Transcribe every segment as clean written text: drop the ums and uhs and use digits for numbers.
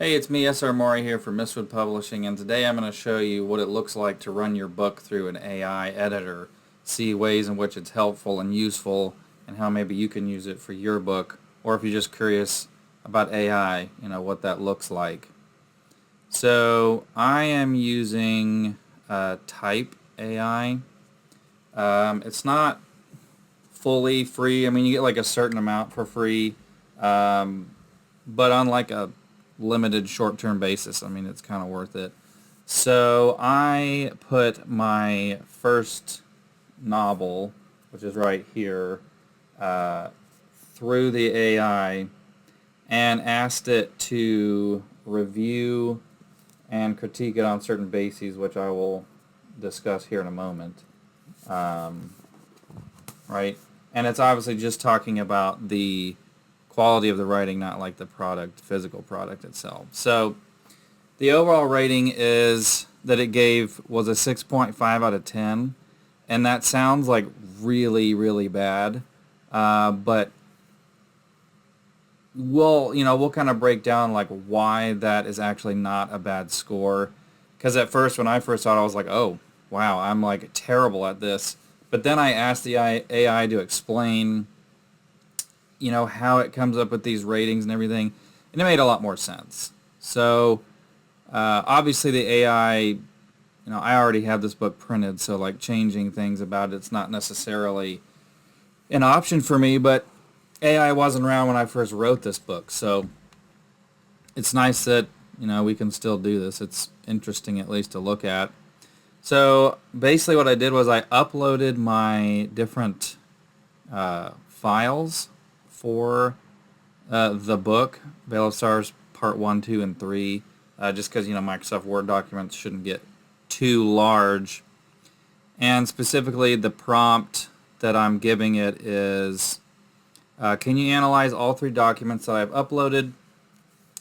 Hey, it's me, SR Mori here from Mistwood Publishing, and today I'm going to show you what it looks like to run your book through an AI editor, see ways in which it's helpful and useful, and how maybe you can use it for your book, or if you're just curious about AI, what that looks like. So I am using Type AI. It's not fully free. I mean, you get like a certain amount for free, but on like a limited short-term basis, I mean, it's kind of worth it. So I put my first novel, which is right here, uh, through the AI and asked it to review and critique it on certain bases, which I will discuss here in a moment. Um, right? And it's obviously just talking about the quality of the writing, not like the product, physical product itself. So the overall rating is that it gave was a 6.5 out of 10, and that sounds like really, really bad. But we'll kind of break down like why that is actually not a bad score. Because at first, when I first saw it, I was like, oh, wow, I'm like terrible at this. But then I asked the AI to explain, how it comes up with these ratings and everything, and it made a lot more sense. So obviously the AI, I already have this book printed, so like changing things about it's not necessarily an option for me, but AI wasn't around when I first wrote this book, so it's nice that, we can still do this. It's interesting at least to look at. So basically what I did was I uploaded my different files for the book, Veil of Stars Part 1, 2, and 3, just because, Microsoft Word documents shouldn't get too large. And specifically the prompt that I'm giving it is, can you analyze all three documents that I've uploaded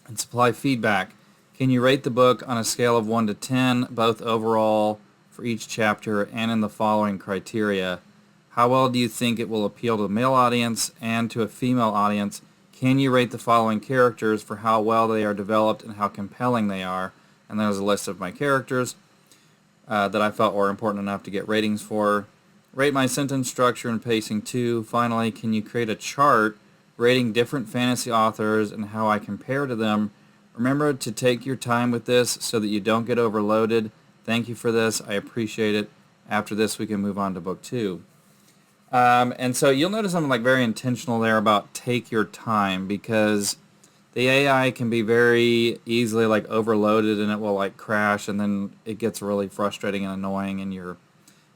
and supply feedback? Can you rate the book on a scale of 1 to 10, both overall for each chapter and in the following criteria? How well do you think it will appeal to a male audience and to a female audience? Can you rate the following characters for how well they are developed and how compelling they are? And there's a list of my characters that I felt were important enough to get ratings for. Rate my sentence structure and pacing too. Finally, can you create a chart rating different fantasy authors and how I compare to them? Remember to take your time with this so that you don't get overloaded. Thank you for this. I appreciate it. After this, we can move on to book 2. And so you'll notice I'm like very intentional there about take your time, because the AI can be very easily like overloaded and it will like crash, and then it gets really frustrating and annoying and your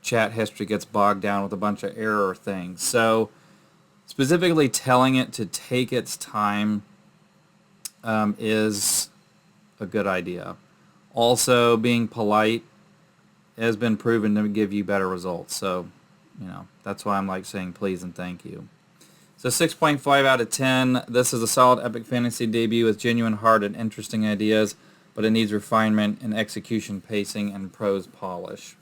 chat history gets bogged down with a bunch of error things. So specifically telling it to take its time is a good idea. Also, being polite has been proven to give you better results. So, that's why I'm like saying please and thank you. So 6.5 out of 10. This is a solid epic fantasy debut with genuine heart and interesting ideas, but it needs refinement in execution, pacing, and prose polish.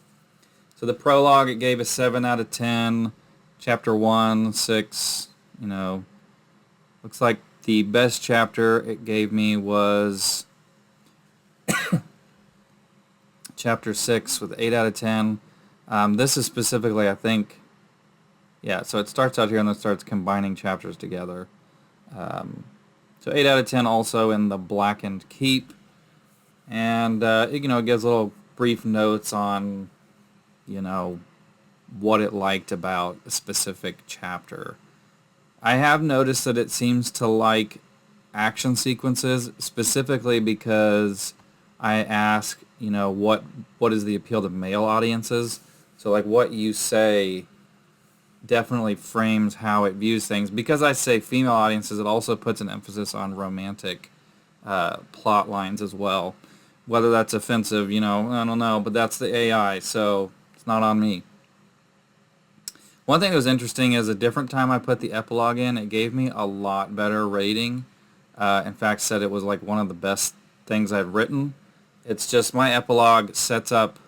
So the prologue, it gave a 7 out of 10. Chapter 1, 6, looks like the best chapter it gave me was chapter 6 with 8 out of 10. This is specifically, I think, so it starts out here and then starts combining chapters together. So 8 out of 10 also in the Blackened Keep. And, it gives little brief notes on, what it liked about a specific chapter. I have noticed that it seems to like action sequences, specifically because I ask, what is the appeal to male audiences? So like what you say definitely frames how it views things. Because I say female audiences, it also puts an emphasis on romantic plot lines as well. Whether that's offensive, I don't know, but that's the AI, so it's not on me. One thing that was interesting is a different time I put the epilogue in, it gave me a lot better rating. In fact, said it was like one of the best things I've written. It's just my epilogue sets up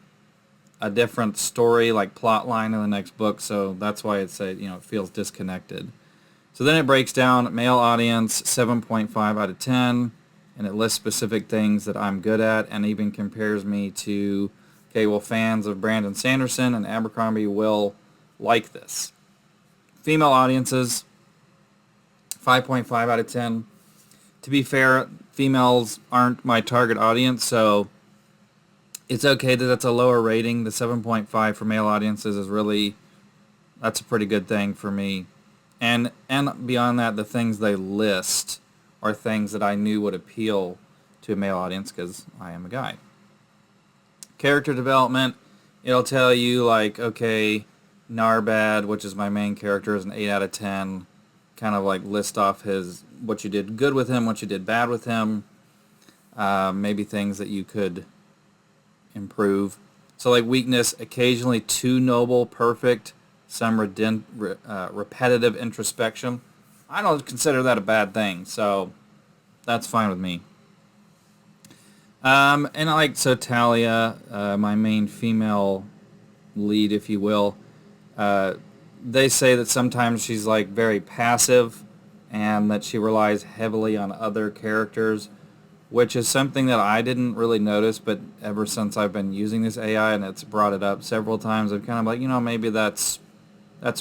a different story, like plot line in the next book, so that's why it feels disconnected. So then it breaks down male audience, 7.5 out of 10. and it lists specific things that I'm good at, and even compares me to, okay, well, fans of Brandon Sanderson and Abercrombie will like this. Female audiences, 5.5 out of 10. To be fair, females aren't my target audience, so it's okay that that's a lower rating. The 7.5 for male audiences is really, that's a pretty good thing for me. And beyond that, the things they list are things that I knew would appeal to a male audience because I am a guy. Character development, it'll tell you like, okay, Narbad, which is my main character, is an 8 out of 10. Kind of like list off what you did good with him, what you did bad with him, maybe things that you could improve. So like weakness, occasionally too noble, perfect, some repetitive introspection. I don't consider that a bad thing, so that's fine with me. And I like, so Talia, my main female lead, if you will, they say that sometimes she's like very passive and that she relies heavily on other characters, which is something that I didn't really notice, but ever since I've been using this AI and it's brought it up several times, I'm kind of like, maybe that's a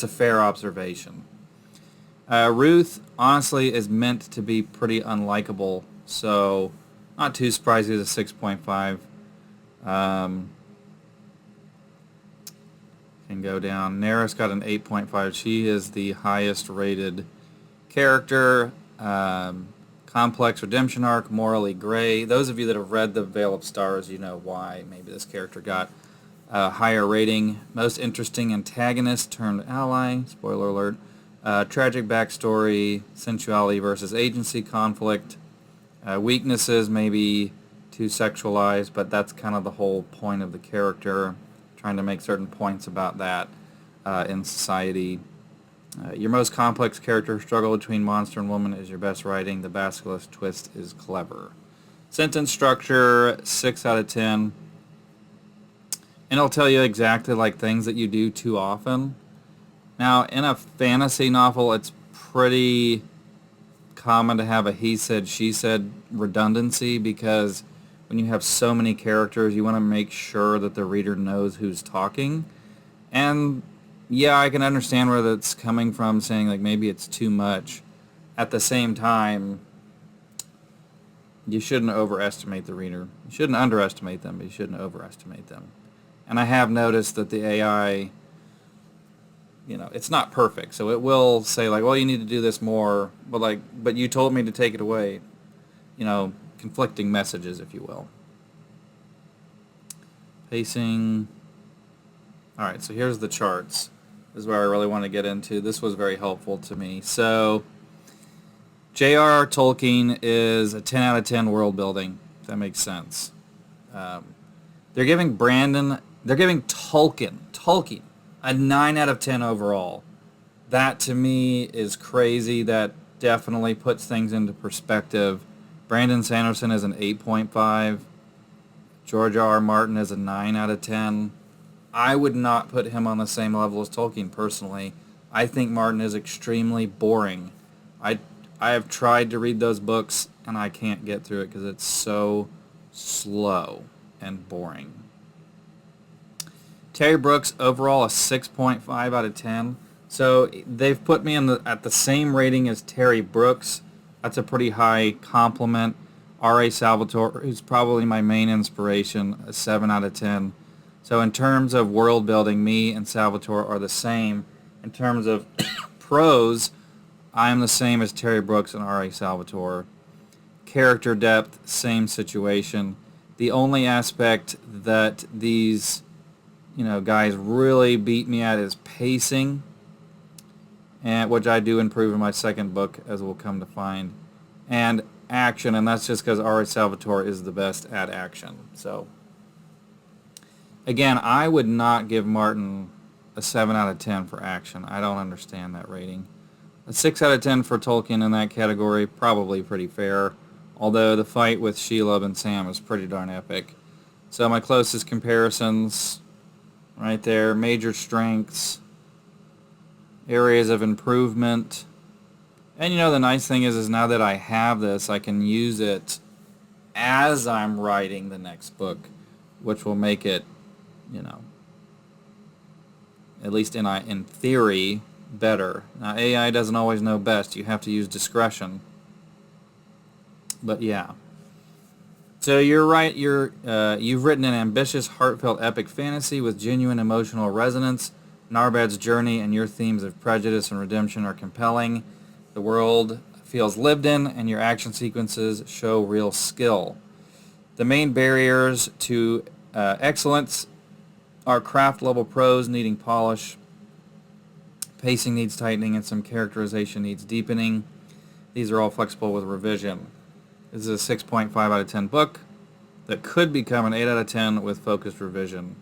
fair observation. Ruth, honestly, is meant to be pretty unlikable, so not too surprised he's a 6.5. Can go down. Neris got an 8.5. She is the highest rated character. Complex redemption arc, morally gray. Those of you that have read The Veil of Stars, you know why maybe this character got a higher rating. Most interesting antagonist turned ally. Spoiler alert. Tragic backstory, sensuality versus agency conflict. Weaknesses, maybe too sexualized, but that's kind of the whole point of the character, trying to make certain points about that in society. Your most complex character struggle between monster and woman is your best writing. The basilisk twist is clever. Sentence structure, 6 out of 10. And it'll tell you exactly like things that you do too often. Now, in a fantasy novel, it's pretty common to have a he said, she said redundancy, because when you have so many characters, you want to make sure that the reader knows who's talking. And yeah, I can understand where that's coming from, saying like maybe it's too much. At the same time, you shouldn't overestimate the reader. You shouldn't underestimate them, but you shouldn't overestimate them. And I have noticed that the AI, it's not perfect. So it will say like, well, you need to do this more, but you told me to take it away. Conflicting messages, if you will. Pacing. All right, so here's the charts. This is where I really want to get into. This was very helpful to me. So J.R.R. Tolkien is a 10 out of 10 world building, if that makes sense. They're giving Tolkien a 9 out of 10 overall. That to me is crazy. That definitely puts things into perspective. Brandon Sanderson is an 8.5. George R. Martin is a 9 out of 10. I would not put him on the same level as Tolkien personally. I think Martin is extremely boring. I have tried to read those books and I can't get through it because it's so slow and boring. Terry Brooks overall a 6.5 out of 10. So they've put me at the same rating as Terry Brooks. That's a pretty high compliment. R.A. Salvatore, who's probably my main inspiration, a 7 out of 10. So in terms of world building, me and Salvatore are the same. In terms of prose, I am the same as Terry Brooks and R.A. Salvatore. Character depth, same situation. The only aspect that these guys really beat me at is pacing, and which I do improve in my second book, as we'll come to find, and action, and that's just because R.A. Salvatore is the best at action. So again, I would not give Martin a 7 out of 10 for action. I don't understand that rating. A 6 out of 10 for Tolkien in that category, probably pretty fair, although the fight with Shelob and Sam is pretty darn epic. So my closest comparisons right there: major strengths, areas of improvement, And the nice thing is now that I have this, I can use it as I'm writing the next book, which will make it, you know, at least in theory, better. Now, AI doesn't always know best. You have to use discretion. But yeah. So you're right. You've written an ambitious, heartfelt epic fantasy with genuine emotional resonance. Narbad's journey and your themes of prejudice and redemption are compelling. The world feels lived in, and your action sequences show real skill. The main barriers to excellence are craft level prose needing polish, pacing needs tightening, and some characterization needs deepening. These are all flexible with revision. This is a 6.5 out of 10 book that could become an 8 out of 10 with focused revision.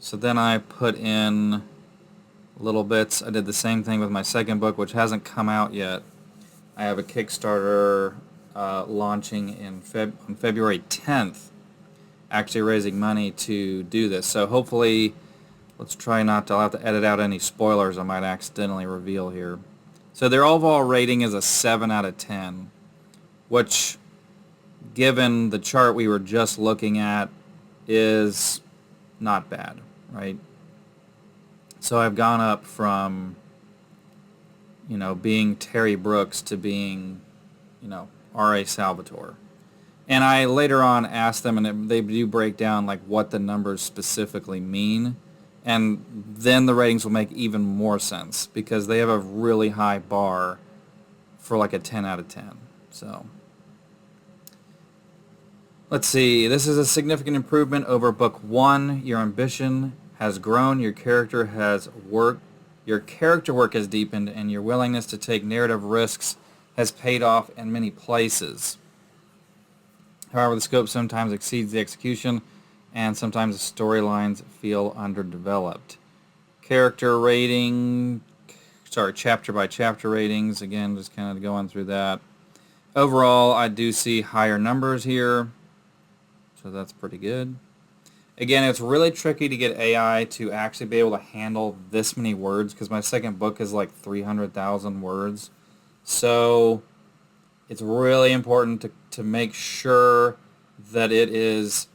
So then I put in little bits. I did the same thing with my second book, which hasn't come out yet. I have a Kickstarter launching on February 10th, actually raising money to do this. So hopefully, let's try not to, I'll have to edit out any spoilers I might accidentally reveal here. So their overall rating is a 7 out of 10, which, given the chart we were just looking at, is not bad, right? So I've gone up from, being Terry Brooks to being, R.A. Salvatore. And I later on asked them, and they do break down like what the numbers specifically mean. And then the ratings will make even more sense because they have a really high bar for like a 10 out of 10. So let's see. This is a significant improvement over book 1. Your ambition has grown, your character work has deepened, and your willingness to take narrative risks has paid off in many places. However, the scope sometimes exceeds the execution, and sometimes the storylines feel underdeveloped. Chapter by chapter ratings, again, just kind of going through that. Overall, I do see higher numbers here, so that's pretty good. Again, it's really tricky to get AI to actually be able to handle this many words because my second book is like 300,000 words. So it's really important to make sure that it is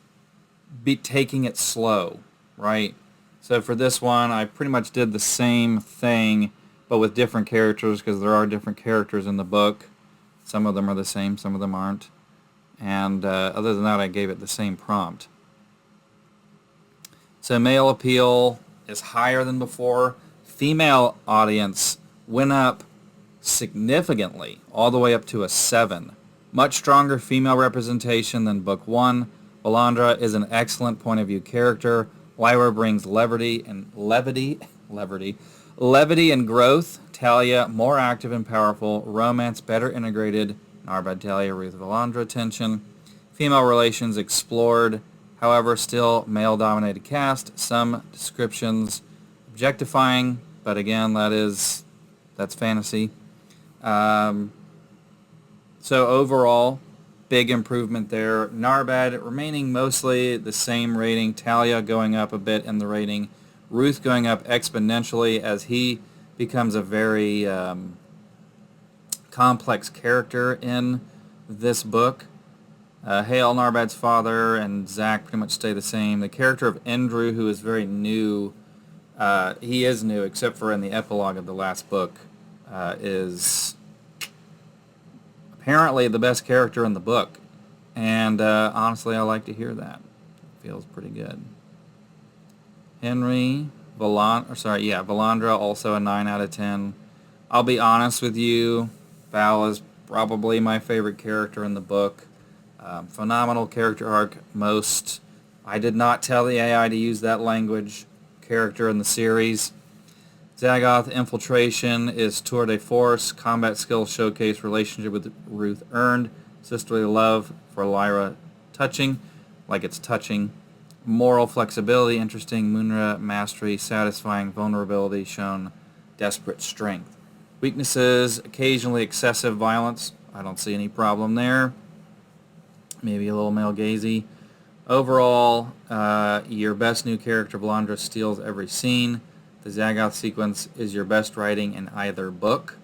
taking it slow, right? So for this one, I pretty much did the same thing, but with different characters because there are different characters in the book. Some of them are the same, some of them aren't. And other than that, I gave it the same prompt. So male appeal is higher than before. Female audience went up significantly, all the way up to a 7. Much stronger female representation than book 1. Valandra is an excellent point of view character. Lyra brings levity and growth. Talia more active and powerful. Romance better integrated. Narbad, Talia, Ruth, Valandra tension. Female relations explored. However, still male-dominated cast. Some descriptions objectifying, but again, that's fantasy. So overall, big improvement there. Narbad remaining mostly the same rating. Talia going up a bit in the rating. Ruth going up exponentially as he becomes a very complex character in this book. Hale, Narbad's father, and Zach pretty much stay the same. The character of Endru, who is very new, he is new except for in the epilogue of the last book, is apparently the best character in the book. And honestly, I like to hear that. It feels pretty good. Valandra, also a 9 out of 10. I'll be honest with you, Val is probably my favorite character in the book. Phenomenal character arc. I did not tell the AI to use that language. Character in the series. Zagoth infiltration is tour de force. Combat skills showcase. Relationship with Ruth earned. Sisterly love for Lyra touching, like it's touching. Moral flexibility interesting. Munra mastery satisfying. Vulnerability shown. Desperate strength. Weaknesses occasionally excessive violence. I don't see any problem there. Maybe a little male gazy. Overall, your best new character, Vlandra, steals every scene. The Zagoth sequence is your best writing in either book.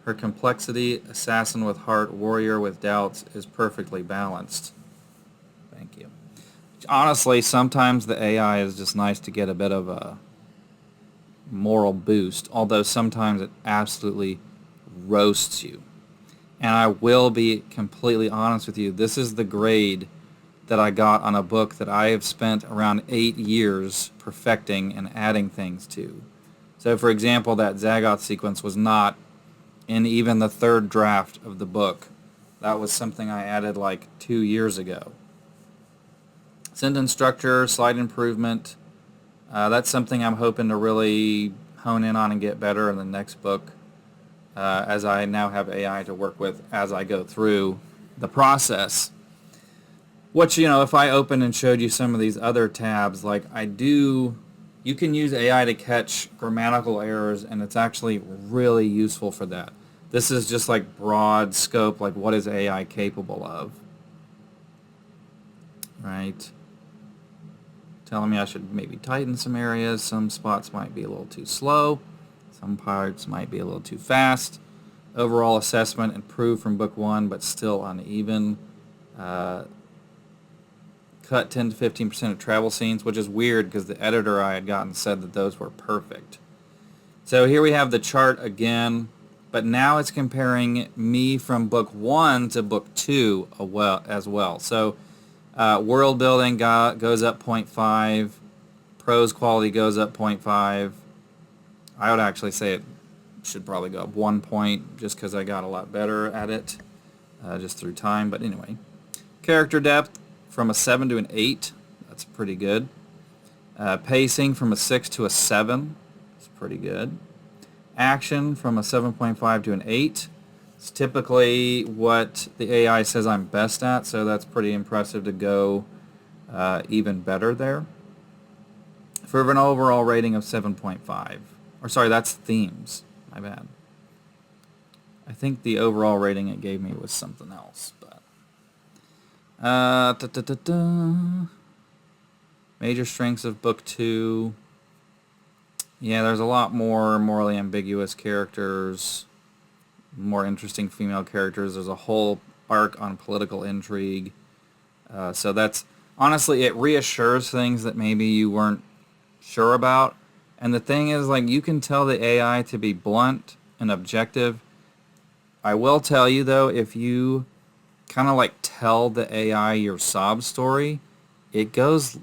Her complexity, assassin with heart, warrior with doubts, is perfectly balanced. Thank you. Honestly, sometimes the AI is just nice to get a bit of a moral boost, although sometimes it absolutely roasts you. And I will be completely honest with you, this is the grade that I got on a book that I have spent around 8 years perfecting and adding things to. So for example, that Zagoth sequence was not in even the third draft of the book. That was something I added like 2 years ago. Sentence structure, slight improvement. That's something I'm hoping to really hone in on and get better in the next book, as I now have AI to work with as I go through the process. Which, if I opened and showed you some of these other tabs, like you can use AI to catch grammatical errors, and it's actually really useful for that. This is just like broad scope, like what is AI capable of, right? Telling me I should maybe tighten some areas. Some spots might be a little too slow. Some parts might be a little too fast. Overall assessment improved from book 1, but still uneven. Cut 10 to 15% of travel scenes, which is weird because the editor I had gotten said that those were perfect. So here we have the chart again, but now it's comparing me from book 1 to book 2 as well. So world building goes up 0.5, prose quality goes up 0.5. I would actually say it should probably go up 1 point just because I got a lot better at it just through time. But anyway, character depth from a 7 to an 8. That's pretty good. Pacing from a 6 to a 7. That's pretty good. Action from a 7.5 to an 8. It's typically what the AI says I'm best at, so that's pretty impressive to go even better there. For an overall rating of 7.5. Or sorry, that's themes. My bad. I think the overall rating it gave me was something else, but major strengths of book 2. Yeah, there's a lot more morally ambiguous characters, more interesting female characters. There's a whole arc on political intrigue. So that's, honestly, it reassures things that maybe you weren't sure about. And the thing is, like, you can tell the AI to be blunt and objective. I will tell you, though, if you kind of like tell the AI your sob story, it goes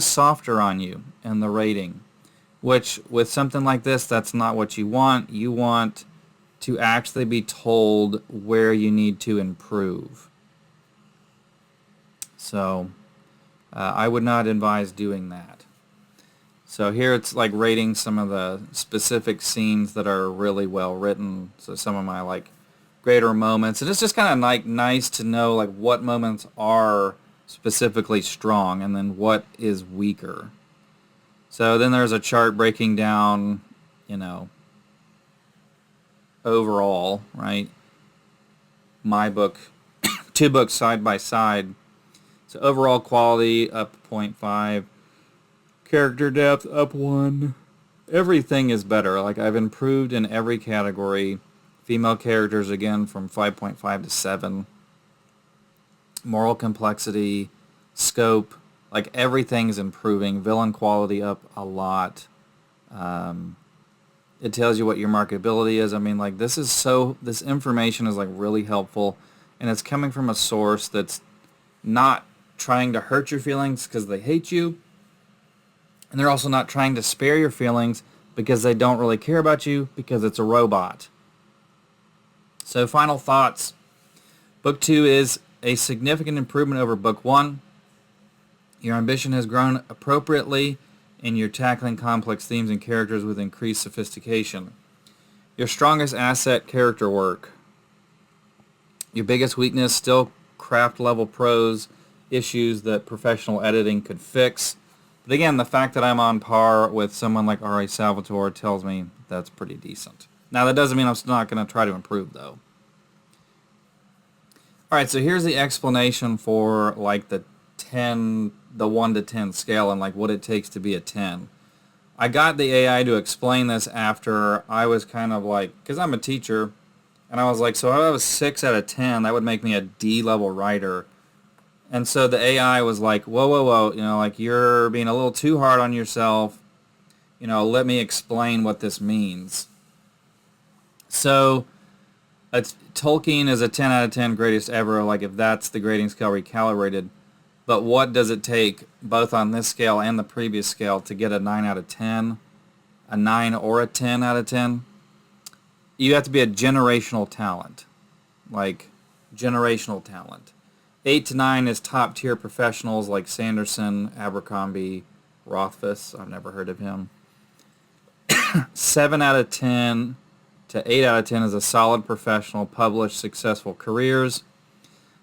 softer on you in the rating. Which, with something like this, that's not what you want. You want to actually be told where you need to improve. So, I would not advise doing that. So here it's like rating some of the specific scenes that are really well written. So some of my like greater moments, and it's just kind of like nice to know like what moments are specifically strong and then what is weaker. So then there's a chart breaking down, overall, right? My book, 2 books side by side. So overall quality up 0.5, character depth up 1. Everything is better. Like, I've improved in every category. Female characters again from 5.5 to 7. Moral complexity, scope, like everything's improving. Villain quality up a lot. It tells you what your marketability is. I mean, like, this information is like really helpful, and it's coming from a source that's not trying to hurt your feelings because they hate you, and they're also not trying to spare your feelings because they don't really care about you because it's a robot. So final thoughts. Book 2 is a significant improvement over Book 1. Your ambition has grown appropriately, and you're tackling complex themes and characters with increased sophistication. Your strongest asset, character work. Your biggest weakness, still craft level prose issues that professional editing could fix. But again, the fact that I'm on par with someone like R.A. Salvatore tells me that's pretty decent. Now, that doesn't mean I'm still not going to try to improve, though. All right, so here's the explanation for like the the 1 to 10 scale and like what it takes to be a 10. I got the AI to explain this after I was kind of like, because I'm a teacher, and I was like, so if I was 6 out of 10, that would make me a D level writer. And so the AI was like, whoa, whoa, whoa, like you're being a little too hard on yourself. Let me explain what this means. So Tolkien is a 10 out of 10 greatest ever, like if that's the grading scale recalibrated. But what does it take, both on this scale and the previous scale, to get a 9 out of 10, a 9 or a 10 out of 10? You have to be a generational talent, like generational talent. 8 to 9 is top-tier professionals like Sanderson, Abercrombie, Rothfuss. I've never heard of him. 7 out of 10 to 8 out of 10 is a solid professional, published, successful careers.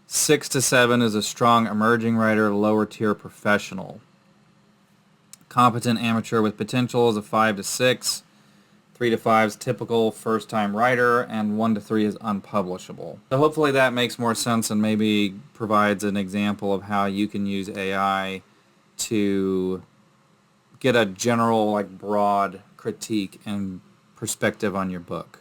6 to 7 is a strong emerging writer, lower tier professional. Competent amateur with potential is a 5 to 6. 3 to 5 is typical first time writer, and 1 to 3 is unpublishable. So hopefully that makes more sense and maybe provides an example of how you can use AI to get a general, like, broad critique and perspective on your book.